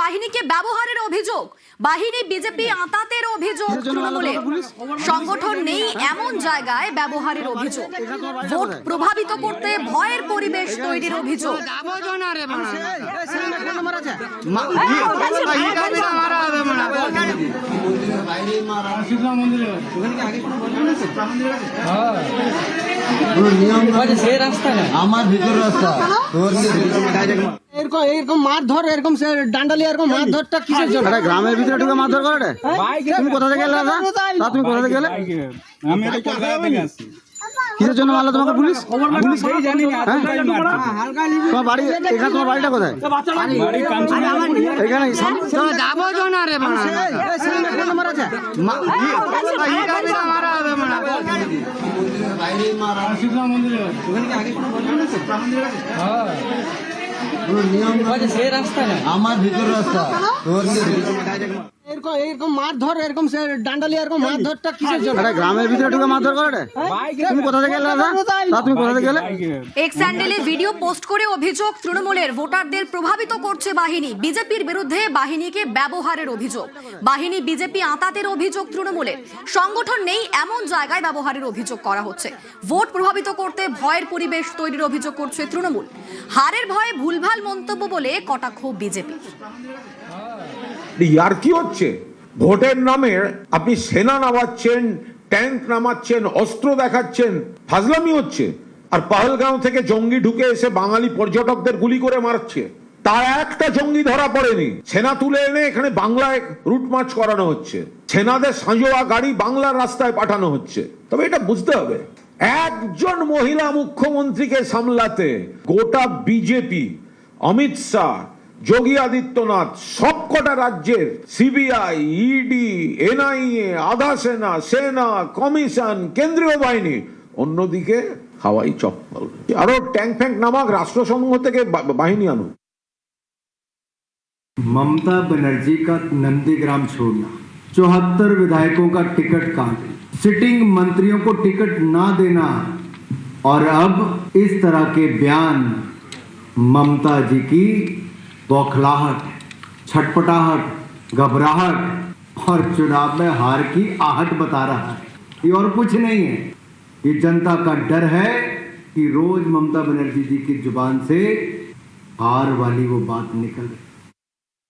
বাহিনীকে ব্যবহারের অভিযোগ, বাহিনী বিজেপি আঁতাতের অভিযোগ, তৃণমূলের সংগঠন নেই এমন জায়গায় ব্যবহারের অভিযোগ, ভোট প্রভাবিত করতে ভয়ের পরিবেশ তৈরির অভিযোগ। আমার ভিতর রাস্তা এরকম মারধর, এরকম ডান্ডালিয়া, এরকম মারধরটা কিসের জন্য? গ্রামের ভিতরে ঢুকে মারধর করে রে? তুমি কোথা থেকে এলে দাদা? তুমি কোথা থেকে এলে? আমি এটা কলকাতা থেকে আসছি। কিসের জন্য মারলো তোমাকে পুলিশ? পুলিশ এই জানি না হ্যাঁ? এতটাই মারছে। তোমার বাড়ি এখানে? তোমার বাড়িটা কোথায়? বাড়ি কাঞ্চনা। এখানে শিবলা মন্দিরে আমার ভিতর রাস্তা এরকম মারধর, এরকম ডান্ডালিয়া, এরকম মারধরটা কিসের জন্য? গ্রামের ভিতরে ঢুকে মারধর করে রে? তুমি কোথা থেকে এলে দাদা? তুমি কোথা থেকে এলে? এক্স হ্যান্ডেলে ভিডিও পোস্ট করে অভিযোগ, তৃণমূলের ভোটারদের প্রভাবিত করছে বাহিনী, বিজেপির বিরুদ্ধে বাহিনীকে ব্যবহারের অভিযোগ, বাহিনী বিজেপি আঁতাতের অভিযোগ, তৃণমূলের সংগঠন নেই এমন জায়গায় ব্যবহারের অভিযোগ করা হচ্ছে, ভোট প্রভাবিত করতে ভয়ের পরিবেশ তৈরির অভিযোগ করছে তৃণমূল, হারের ভয়ে ভুলভাল মন্তব্য বলে কটাক্ষ বিজেপি। আর কি হচ্ছে? ভোটের নামে আপনি সেনা নামাচ্ছেন, ট্যাঙ্ক নামাচ্ছেন, অস্ত্র দেখাচ্ছেন, ফাজলামি হচ্ছে। আর পাহলগাঁও থেকে জঙ্গি ঢুকে এসে বাঙালি পর্যটকদের গুলি করে মারছে, তার একটা জঙ্গি ধরা পড়েনি। সেনা তুলে এনে এখানে বাংলায় রুট মার্চ করানো হচ্ছে, সেনাদের সাঁজোয়া গাড়ি বাংলার রাস্তায় পাঠানো হচ্ছে। তবে এটা বুঝতে হবে, একজন মহিলা মুখ্যমন্ত্রীকে সামলাতে গোটা বিজেপি, অমিত শাহ, যোগী আদিত্যনাথ, সবকটা রাজ্যের সিবিআই, ইডি, এনআইএ, আধা সেনা, সেনা, কমিশন, কেন্দ্রীয় বাহিনী, অন্যদিকে হাওয়াই চপ্পল, আরো ট্যাঙ্ক ফ্যাঙ্ক নামাক, রাষ্ট্রসংঘ থেকে বাহিনী আনুক। ममता बनर्जी का नंदीग्राम छोड़ना, 74 विधायकों का टिकट काट, सिटिंग मंत्रियों को टिकट ना देना और अब इस तरह के बयान ममता जी की बौखलाहट, छटपटाहट, घबराहट और चुनाव में हार की आहट बता रहा है। ये और कुछ नहीं है, ये जनता का डर है कि रोज ममता बनर्जी जी की जुबान से हार वाली वो बात निकल रही।